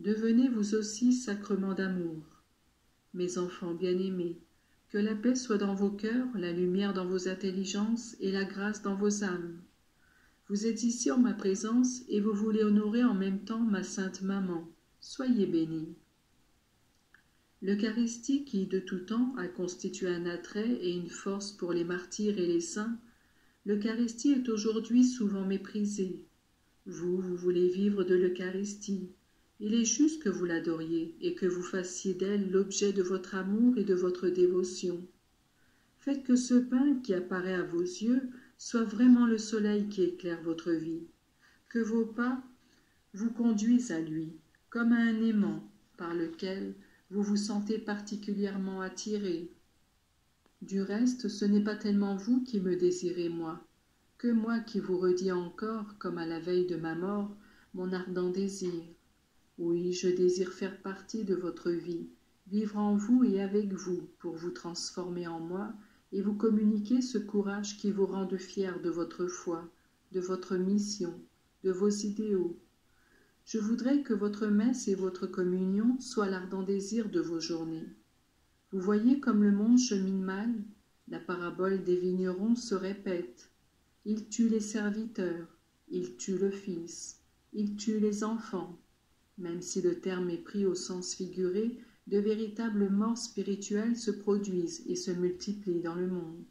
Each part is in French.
Devenez vous aussi sacrement d'amour. Mes enfants bien-aimés, que la paix soit dans vos cœurs, la lumière dans vos intelligences et la grâce dans vos âmes. Vous êtes ici en ma présence et vous voulez honorer en même temps ma sainte maman. Soyez bénis. L'Eucharistie qui, de tout temps, a constitué un attrait et une force pour les martyrs et les saints, l'Eucharistie est aujourd'hui souvent méprisée. Vous voulez vivre de l'Eucharistie. Il est juste que vous l'adoriez et que vous fassiez d'elle l'objet de votre amour et de votre dévotion. Faites que ce pain qui apparaît à vos yeux soit vraiment le soleil qui éclaire votre vie, que vos pas vous conduisent à lui, comme à un aimant par lequel vous vous sentez particulièrement attiré. Du reste, ce n'est pas tellement vous qui me désirez moi, que moi qui vous redis encore, comme à la veille de ma mort, mon ardent désir. Oui, je désire faire partie de votre vie, vivre en vous et avec vous, pour vous transformer en moi et vous communiquer ce courage qui vous rende fiers de votre foi, de votre mission, de vos idéaux. Je voudrais que votre messe et votre communion soient l'ardent désir de vos journées. Vous voyez comme le monde chemine mal, la parabole des vignerons se répète. Ils tuent les serviteurs, ils tuent le Fils, ils tuent les enfants. Même si le terme est pris au sens figuré, de véritables morts spirituelles se produisent et se multiplient dans le monde.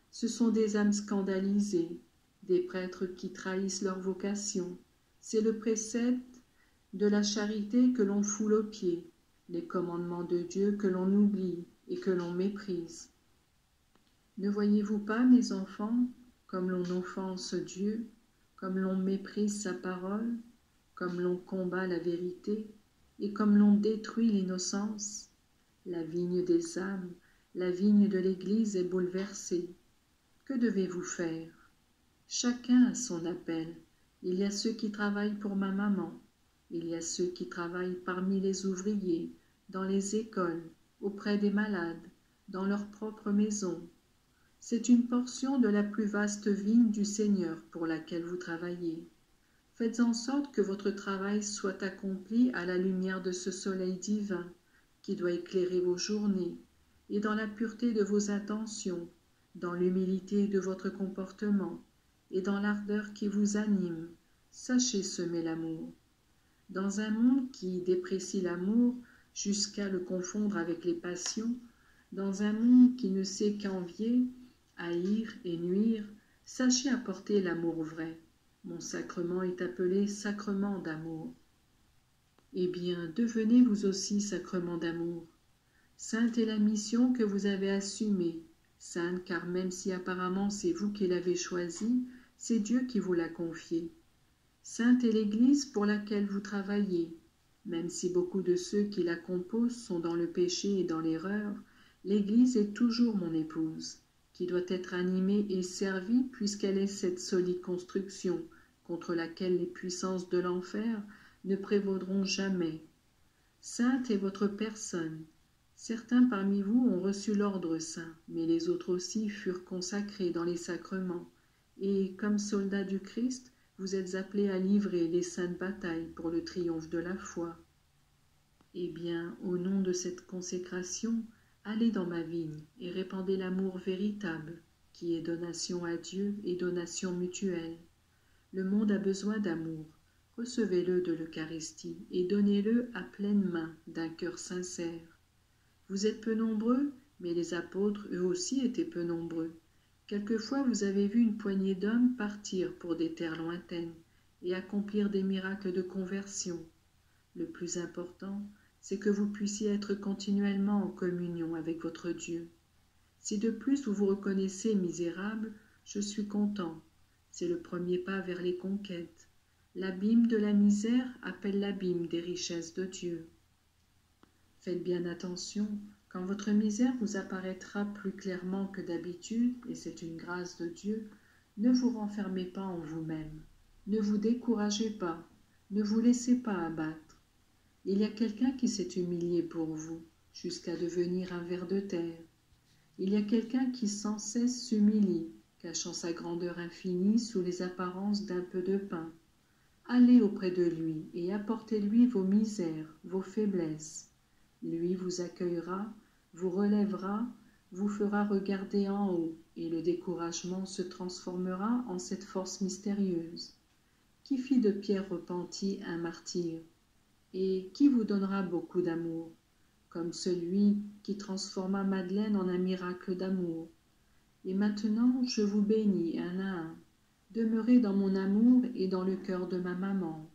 Ce sont des âmes scandalisées, des prêtres qui trahissent leur vocation. C'est le précepte de la charité que l'on foule aux pieds, les commandements de Dieu que l'on oublie et que l'on méprise. Ne voyez-vous pas, mes enfants, comme l'on offense Dieu, comme l'on méprise sa parole, comme l'on combat la vérité et comme l'on détruit l'innocence? La vigne des âmes, la vigne de l'Église est bouleversée. Que devez-vous faire? Chacun a son appel. Il y a ceux qui travaillent pour ma maman. Il y a ceux qui travaillent parmi les ouvriers, dans les écoles, auprès des malades, dans leur propre maison. C'est une portion de la plus vaste vigne du Seigneur pour laquelle vous travaillez. Faites en sorte que votre travail soit accompli à la lumière de ce soleil divin qui doit éclairer vos journées, et dans la pureté de vos intentions, dans l'humilité de votre comportement, et dans l'ardeur qui vous anime. Sachez semer l'amour. Dans un monde qui déprécie l'amour jusqu'à le confondre avec les passions, dans un monde qui ne sait qu'envier, haïr et nuire, sachez apporter l'amour vrai. Mon sacrement est appelé sacrement d'amour. Eh bien, devenez vous aussi sacrement d'amour. Sainte est la mission que vous avez assumée. Sainte car même si apparemment c'est vous qui l'avez choisie, c'est Dieu qui vous l'a confiée. Sainte est l'Église pour laquelle vous travaillez. Même si beaucoup de ceux qui la composent sont dans le péché et dans l'erreur, l'Église est toujours mon épouse, qui doit être animée et servie puisqu'elle est cette solide construction contre laquelle les puissances de l'enfer ne prévaudront jamais. Sainte est votre personne. Certains parmi vous ont reçu l'ordre saint, mais les autres aussi furent consacrés dans les sacrements, et, comme soldats du Christ, vous êtes appelés à livrer les saintes batailles pour le triomphe de la foi. Eh bien, au nom de cette consécration, allez dans ma vigne et répandez l'amour véritable, qui est donation à Dieu et donation mutuelle. Le monde a besoin d'amour. Recevez-le de l'Eucharistie et donnez-le à pleine main d'un cœur sincère. Vous êtes peu nombreux, mais les apôtres eux aussi étaient peu nombreux. Quelquefois vous avez vu une poignée d'hommes partir pour des terres lointaines et accomplir des miracles de conversion. Le plus important, c'est que vous puissiez être continuellement en communion avec votre Dieu. Si de plus vous vous reconnaissez misérable, je suis content. C'est le premier pas vers les conquêtes. L'abîme de la misère appelle l'abîme des richesses de Dieu. Faites bien attention, quand votre misère vous apparaîtra plus clairement que d'habitude, et c'est une grâce de Dieu, ne vous renfermez pas en vous-même, ne vous découragez pas, ne vous laissez pas abattre. Il y a quelqu'un qui s'est humilié pour vous, jusqu'à devenir un ver de terre. Il y a quelqu'un qui sans cesse s'humilie, cachant sa grandeur infinie sous les apparences d'un peu de pain. Allez auprès de lui et apportez-lui vos misères, vos faiblesses. Lui vous accueillera, vous relèvera, vous fera regarder en haut, et le découragement se transformera en cette force mystérieuse qui fit de Pierre repenti un martyr, et qui vous donnera beaucoup d'amour, comme celui qui transforma Madeleine en un miracle d'amour. Et maintenant je vous bénis un à un. Demeurez dans mon amour et dans le cœur de ma maman.